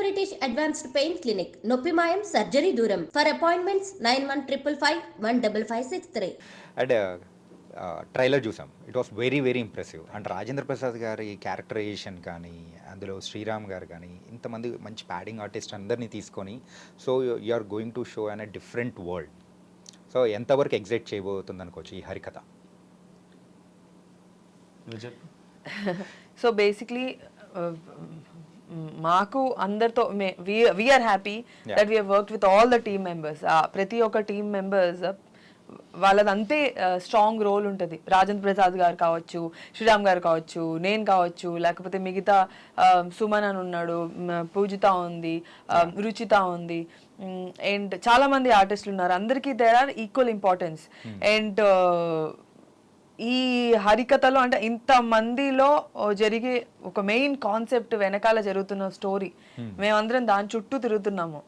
British advanced pain clinic, నొప్పి మాయం, surgery దూరం. For appointments 91555563. అండ్ ట్రైలర్ చూసాం. It was very very impressive. And Rajendra Prasad గారి క్యారెక్టరైజేషన్ కానీ, అందులో శ్రీరామ్ గారు కానీ, ఇంతమంది మంచి ప్యాడింగ్ ఆర్టిస్ట్ అందరినీ తీసుకొని, so you are going to show an a different world. So ఎంతవరకు ఎగ్జైట్ చేయబోతుంది అనుకోవచ్చు ఈ హరికథ? సో బేసిక్లీ మాకు అందరితో we're happy that we worked with all the team members. ప్రతి ఒక్క టీమ్ మెంబర్స్ వాళ్ళదంతే స్ట్రాంగ్ రోల్ ఉంటుంది. రాజేంద్ర ప్రసాద్ గారు కావచ్చు, శ్రీరామ్ గారు కావచ్చు, నేను కావచ్చు, లేకపోతే మిగతా సుమన్ అని ఉన్నాడు, పూజిత ఉంది, రుచిత ఉంది, అండ్ చాలా మంది ఆర్టిస్టులు ఉన్నారు. అందరికీ there are equal importance. And ఈ హరికథలో అంటే ఇంత మందిలో జరిగే ఒక మెయిన్ కాన్సెప్ట్ వెనకాల జరుగుతున్న స్టోరీ, మేమందరం దాని చుట్టూ తిరుగుతున్నాము.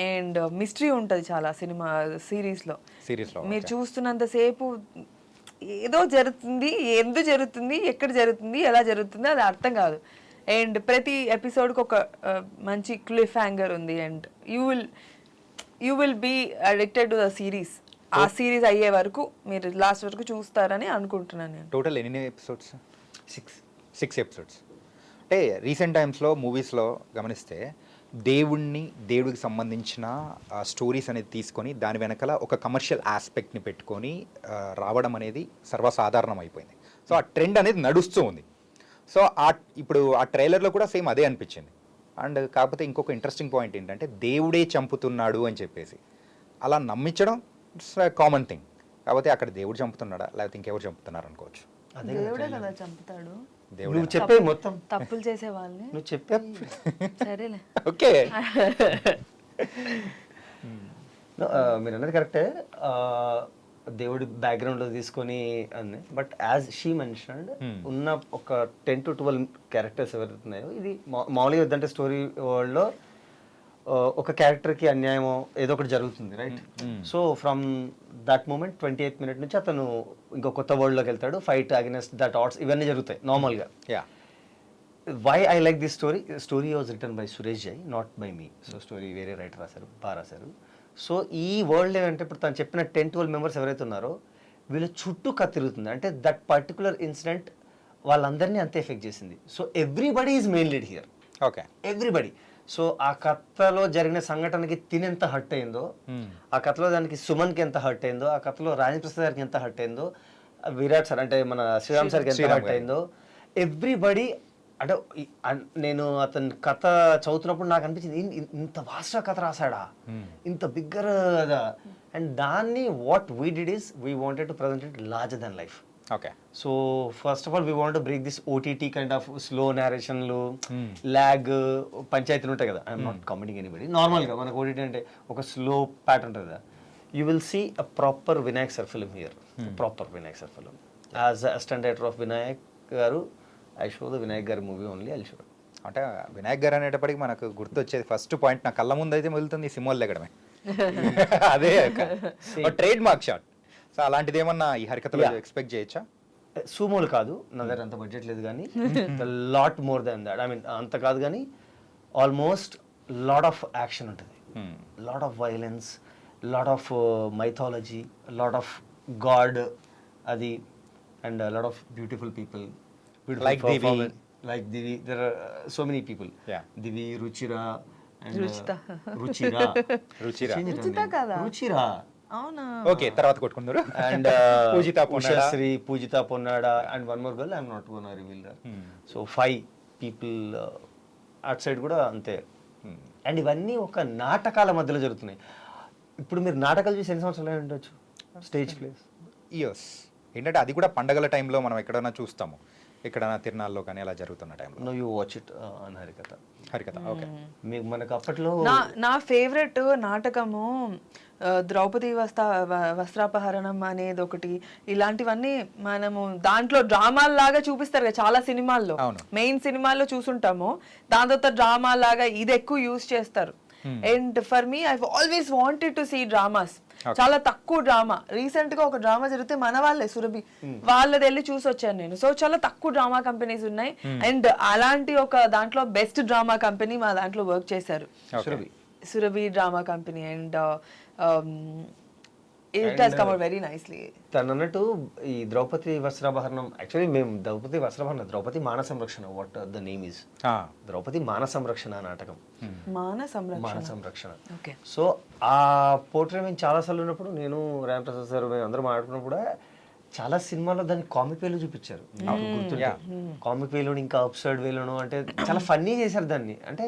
అండ్ మిస్టరీ ఉంటుంది చాలా సినిమా సిరీస్లో. మీరు చూస్తున్నంతసేపు ఏదో జరుగుతుంది, ఎందుకు జరుగుతుంది, ఎక్కడ జరుగుతుంది, ఎలా జరుగుతుంది అది అర్థం కాదు. అండ్ ప్రతి ఎపిసోడ్కి ఒక మంచి క్లిఫ్ హ్యాంగర్ ఉంది. And you will be addicted to the series. ఆ సిరీస్ అయ్యే వరకు మీరు లాస్ట్ వరకు చూస్తారని అనుకుంటున్నాను నేను. టోటల్ ఎన్ని ఎపిసోడ్స్? 6 ఎపిసోడ్స్. అంటే రీసెంట్ టైమ్స్లో మూవీస్లో గమనిస్తే దేవుడికి సంబంధించిన స్టోరీస్ అనేది తీసుకొని దాని వెనకాల ఒక కమర్షియల్ ఆస్పెక్ట్ని పెట్టుకొని రావడం అనేది సర్వసాధారణం అయిపోయింది. సో ఆ ట్రెండ్ అనేది నడుస్తూ ఉంది. సో ఇప్పుడు ఆ ట్రైలర్లో కూడా సేమ్ అదే అనిపించింది. అండ్ కాకపోతే ఇంకొక ఇంట్రెస్టింగ్ పాయింట్ ఏంటంటే దేవుడే చంపుతున్నాడు అని చెప్పేసి అలా నమ్మించడం ఇట్స్ కామన్ థింగ్. కాకపోతే అక్కడ దేవుడు చంపుతున్నాడా లేకపోతే ఇంకెవరు చంపుతున్నారు అనుకోవచ్చు. దేవుడే కదా చంపుతాడు. నువ్వు చెప్పే మొత్తం తప్పులు చేసే వాళ్ళని నువ్వు చెప్పే సరేలే. ఓకే, మీరు అన్నది కరెక్టే. దేవుడి బ్యాక్గ్రౌండ్లో తీసుకొని అని, బట్ యాజ్ షీ మెన్షన్డ్ ఉన్న ఒక 10 to 12 క్యారెక్టర్స్ ఎవరైతే ఉన్నాయో, ఇది మామూలుగా వద్దంటే స్టోరీ వరల్డ్లో ఒక క్యారెక్టర్కి అన్యాయం ఏదో ఒకటి జరుగుతుంది, right? So from that moment 28th minute నుంచి అతను ఇంకో కొత్త వరల్డ్లోకి వెళ్తాడు. ఫైట్ అగెన్స్ట్ దట్ ఆర్ట్స్ ఇవన్నీ జరుగుతాయి నార్మల్గా. Why I like this story was written by Suresh Jai, not by me. So story వేరే రైటర్ రాశారు, బాగా రాశారు. సో ఈ వరల్డ్ ఏంటంటే ఇప్పుడు తను చెప్పిన 10-12 మెంబర్స్ ఎవరైతే ఉన్నారో వీళ్ళ చుట్టూ కథ తిరుగుతుంది. అంటే దట్ పర్టికులర్ ఇన్సిడెంట్ వాళ్ళందరినీ అంతే ఎఫెక్ట్ చేసింది. So everybody is main lead here. Okay, everybody. So ఆ కథలో జరిగిన సంఘటనకి తినెంత హర్ట్ అయిందో, ఆ కథలో దానికి సుమన్కి ఎంత హర్ట్ అయిందో, ఆ కథలో రాజేంద్ర ప్రసాద్ గారికి ఎంత హర్ట్ అయిందో, విరాట్ సార్ అంటే మన శ్రీరామ్ సార్కి ఎంత హర్ట్ అయిందో, ఎవ్రీబడి. అంటే నేను అతని కథ చదువుతున్నప్పుడు నాకు అనిపించింది ఇంత వాస్ట్గా కథ రాశాడా, ఇంత బిగ్గర్. అండ్ దాన్ని what we did is we wanted to present it larger than life. Okay. So first of all we want to break this OTT kind of slow నేరేషన్లు, ల్యాగ్, పంచాయతీలు ఉంటాయి కదా. I'm not commenting anybody. నార్మల్గా మనకు OTT అంటే ఒక slow pattern ఉంటుంది కదా. You will see a proper Vinayak sir film here. Proper Vinayak sir film. As assistant director of Vinayak గారు, ఐ షో ద వినాయక్ గారి మూవీ ఓన్లీ, ఐ షో. అంటే వినాయక్ గారు అనేటప్పటికి మనకు గుర్తొచ్చేది ఫస్ట్ పాయింట్ నా కళ్ళ ముందు అయితే మొదలుతుంది సింహాలు దగ్గడమే. అదే ట్రేడ్ మార్క్ షాట్. సో అలాంటిది ఏమన్నా ఈ హరికథలో ఎక్స్పెక్ట్ చేయొచ్చా? సూమోలు కాదు, నా దగ్గర అంత బడ్జెట్ లేదు, కానీ lot more than that. I mean అంత కాదు, కానీ ఆల్మోస్ట్ లాట్ ఆఫ్ యాక్షన్ ఉంటుంది, lot of violence, lot of mythology, lot of god అది, and lot of beautiful people. Like Divi. Like Divi. There are so many people. Yeah. Divi, Ruchira, and Ruchita. Ruchira. Ruchita kada? Ruchira. అవునా? Okay, తర్వాత కొట్టుకుందరు. And Ushasri, Pujita Ponnada, and one more girl. I'm not gonna reveal her. So 5 people outside కూడా అంతే. And ఇవన్నీ ఒక నాటకాల మధ్యలో జరుగుతున్నాయి. ఇప్పుడు మీరు నాటకాలు చూసి ఎన్ని సంవత్సరాలు ఉండొచ్చు? Stage place years. ఏంటంటే అది కూడా పండగల టైంలో మనం ఎక్కడైనా చూస్తాము, ఎక్కడైనా తిరునాళ్ళలో కానీ అలా జరుగుతున్న టైంలో. Now you watch it on Harikatha. Okay. మీకు మనకు అప్పట్లో నా ఫేవరెట్ నాటకము ద్రౌపది వస్త్రాపహరణం అనేది ఒకటి. ఇలాంటివన్నీ మనము దాంట్లో డ్రామాల్లాగా చూపిస్తారు కదా చాలా సినిమాల్లో, మెయిన్ సినిమాల్లో చూసుంటాము. దాని తర్వాత డ్రామాలాగా ఇది ఎక్కువ యూజ్ చేస్తారు. And for me I always wanted to see dramas. చాలా తక్కువ డ్రామా, రీసెంట్ గా ఒక డ్రామా జరిగితే మన వాళ్ళే సురభి వాళ్ళది వెళ్ళి చూసి వచ్చాను నేను. సో చాలా తక్కువ డ్రామా కంపెనీస్ ఉన్నాయి అండ్ అలాంటి ఒక దాంట్లో బెస్ట్ డ్రామా కంపెనీ మా దాంట్లో వర్క్ చేశారు, Surabhi drama company. And it has come out very nicely. తను అన్నట్టు ఈ ద్రౌపది వస్త్రాభరణం, యాక్చువల్లీ మేము Draupadi Mana Samrakshana, what the name is, Draupadi Mana Samrakshana నాటకం, మాన సంరక్షణ. సో ఆ పోర్ట్రే మేము చాలాసార్లు ఉన్నప్పుడు, నేను రామప్రసాద్ సార్ మేము అందరూ మాట్లాడుకున్నప్పుడు చాలా సినిమాల్లో దాన్ని కామిక్ వేలో చూపించారు. నాకు గుర్తుంటే కామిక్ వేలోను ఇంకా అప్సర్డ్ వేలోను, అంటే చాలా ఫన్నీ చేశారు దాన్ని. అంటే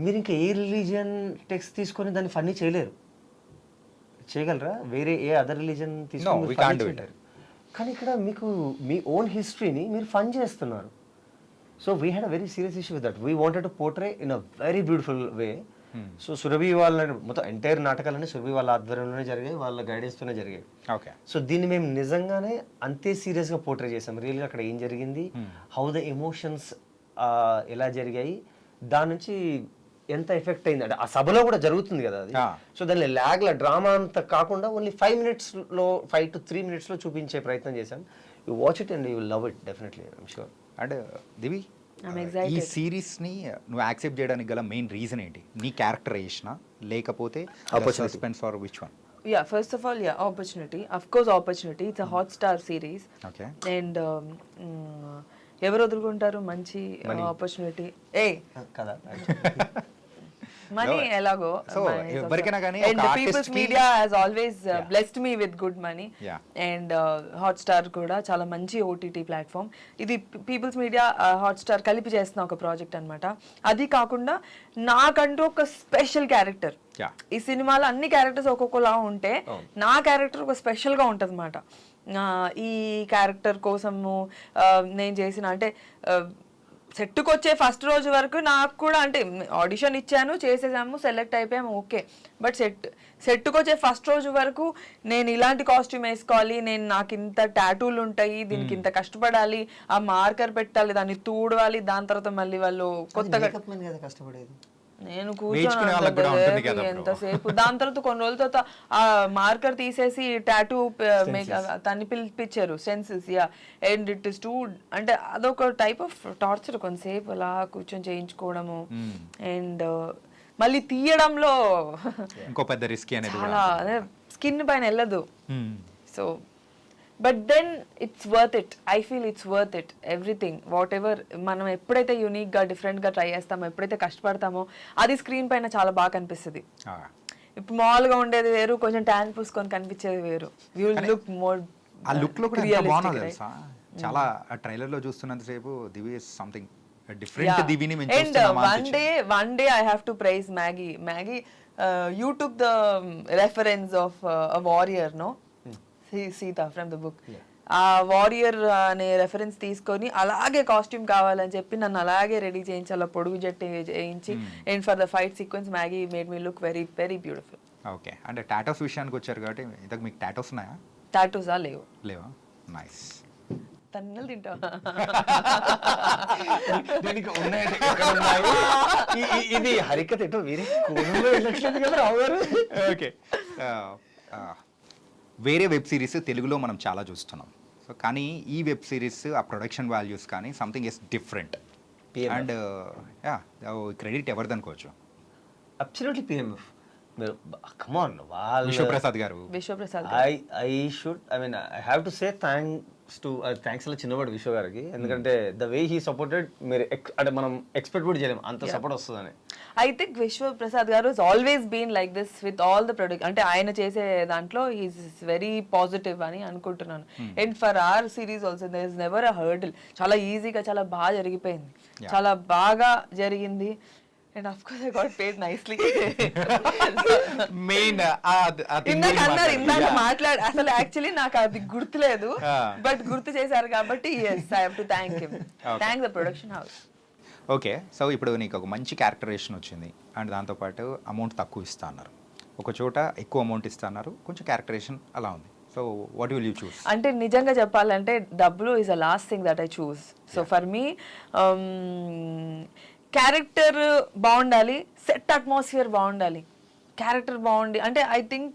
మీరు ఇంకా ఏ రిలీజియన్ టెక్స్ట్ తీసుకొని దాన్ని ఫన్నీ చేయగలరా? వేరే ఏ అదర్ రిలీజన్ తీసుకొని కానీ ఇక్కడ మీకు మీ ఓన్ హిస్టరీని మీరు ఫన్ చేస్తున్నారు. So we had a very serious issue with that. We wanted to portray in a very beautiful way. So Surabhi వాళ్ళ మొత్తం ఎంటైర్ నాటకాలన్నీ సురభి వాళ్ళ ఆధ్వర్యంలోనే జరిగాయి, వాళ్ళ గైడెన్స్తోనే జరిగాయి. ఓకే. సో దీన్ని మేము నిజంగానే అంతే సీరియస్గా పోర్ట్రే చేసాం. రియల్గా అక్కడ ఏం జరిగింది, హౌ ద ఎమోషన్స్ ఎలా జరిగాయి, దాని నుంచి ఎంత ఎఫెక్ట్ అయింది అంటే ఆ సభలో కూడా జరుగుతుంది కదా అది. సో దాన్ని ల్యాగ్ల డ్రామా అంతా కాకుండా ఓన్లీ 5 to 3 minutes లో చూపించే ప్రయత్నం చేశాం. You watch it and you will love it definitely, I'm sure. And Divi, ఈ సిరీస్ ని నువ్వు యాక్సెప్ట్ చేయడానికి గల మెయిన్ రీజన్ ఏంటి? నీ క్యారెక్టరైజేషన్ లేకపోతే suspense or which one? Yeah, first of all, opportunity. Of course, opportunity. It's a Hotstar series. Okay. And ఎవరు వదులుకుంటారు మంచి ఆపర్చునిటీ? కదా మనీ ఎలాగో. And People's Media has always blessed me with good money. And Hotstar కూడా చాలా మంచి OTT platform. ఇది People's Media Hotstar కలిపి చేస్తున్న ఒక ప్రాజెక్ట్ అన్నమాట. అది కాకుండా నాకంటూ ఒక స్పెషల్ క్యారెక్టర్. ఈ సినిమాలో అన్ని క్యారెక్టర్స్ ఒక్కొక్కలా ఉంటే నా క్యారెక్టర్ ఒక స్పెషల్ గా ఉంటది అన్నమాట. ఈ క్యారెక్టర్ కోసము నేను చేసిన అంటే సెట్కి వచ్చే ఫస్ట్ రోజు వరకు నాకు కూడా అంటే ఆడిషన్ ఇచ్చాను, చేసేసాము, సెలెక్ట్ అయిపోయాము, ఓకే. బట్ సెట్కి వచ్చే ఫస్ట్ రోజు వరకు నేను ఇలాంటి కాస్ట్యూమ్ వేసుకోవాలి, నాకు ఇంత టాటూలు ఉంటాయి, దీనికి ఇంత కష్టపడాలి, ఆ మార్కర్ పెట్టాలి, దాన్ని తూడవాలి, దాని తర్వాత మళ్ళీ వాళ్ళు కొత్తగా కష్టపడేది నేను కూర్చొని ఎంతసేపు, దాని తర్వాత కొన్ని రోజుల తర్వాత ఆ మార్కర్ తీసేసి టాటూ తన్ని పిలిపించారు senses. And it is too అంటే అదొక టైప్ ఆఫ్ టార్చర్, కొంతసేపు అలా కూర్చొని చేయించుకోవడము. అండ్ మళ్ళీ తీయడంలో ఇంకో పెద్ద రిస్క్ అనేది చాలా స్కిన్ పైన వెళ్ళదు. So but then it's worth it, I feel it's worth it everything. Whatever మనం ఎప్పుడైతే యూనిక్గా డిఫరెంట్గా ట్రై చేస్తామో, ఎప్పుడైతే కష్టపడతామో అది స్క్రీన్ పైన చాలా బాగా కనిపిస్తుంది. ఇప్పుడు మామూలుగా ఉండేది వేరు, కొంచెం ట్యాన్ పూసుకొని కనిపించేది వేరు. యూ లుక్ మోర్ ఆ లుక్ లో కూడా ఎంత బాగున్నది తెలుసా. చాలా ట్రైలర్ లో చూస్తున్నంత సేపు దివి ఇస్ సంథింగ్ డిఫరెంట్. దివిని మేము చూస్తున్నామా. One day I have to praise Maggie. You took the reference of a warrior, no? Sita from the book. ఆ వారియర్ అనే రెఫరెన్స్ తీసుకొని అలాగే కాస్ట్యూమ్ కావాలని చెప్పి నన్ను అలాగే రెడీ చేయించి అలా పొడుగు జట్టు చేయించి and for the fight sequence Maggi made me look very very beautiful. Okay. అంటే టాటోస్ విషయానికి వచ్చారు కాబట్టి ఇంతకు మీకు టాటోస్ ఉన్నాయా? టాటోసా? లేవా? నైస్. తన్నలు తింటా ఇది హరికథ ఎటో వేరే ఓకే. వేరే వెబ్ సిరీస్ తెలుగులో మనం చాలా చూస్తున్నాం. సో కానీ ఈ వెబ్ సిరీస్ ఆ ప్రొడక్షన్ వాల్యూస్ కానీ something is different. And credit ఎవరిది అనుకోవచ్చు? Absolutely PMF. మీరు కమ్ ఆన్, వాళ్ళు విశ్వప్రసాద్ గారు. I have to say thanks అలా చిన్నవాడు విశ్వ గారికి. ఎందుకంటే ద వే హీ సపోర్టెడ్, మీరు అంటే మనం ఎక్స్పెక్ట్ కూడా చేయలేము అంత సపోర్ట్ వస్తుందని. ఐ థింక్ విశ్వప్రసాద్ గారు has always been like this with all the product. అంటే ఆయన చేసే దాంట్లో he's very positive అని అనుకుంటున్నాను. And for our series also there is never a hurdle. చాలా ఈజీగా చాలా బాగా జరిగిపోయింది, చాలా బాగా జరిగింది. And of course I got paid nicely. Main ఇందాక మాట్లాడు అసలు యాక్చువల్లీ నాకు అది గుర్తులేదు, బట్ గుర్తు చేశారు కాబట్టి yes I have to thank him. Thank the production house. Okay. So ఇప్పుడు నీకు ఒక మంచి క్యారెక్టరైజేషన్ వచ్చింది అండ్ దాంతోపాటు అమౌంట్ తక్కువ ఇస్తా అన్నారు, ఒక చోట ఎక్కువ అమౌంట్ ఇస్తా అన్నారు, కొంచెం క్యారెక్టరైజేషన్ అలా ఉంది. So what will you choose? అంటే నిజంగా చెప్పాలంటే డబ్బులు is a last thing that I choose. So for me character బాగుండాలి, సెట్ అట్మాస్ఫియర్ బాగుండాలి. క్యారెక్టర్ బాగుండి అంటే ఐ థింక్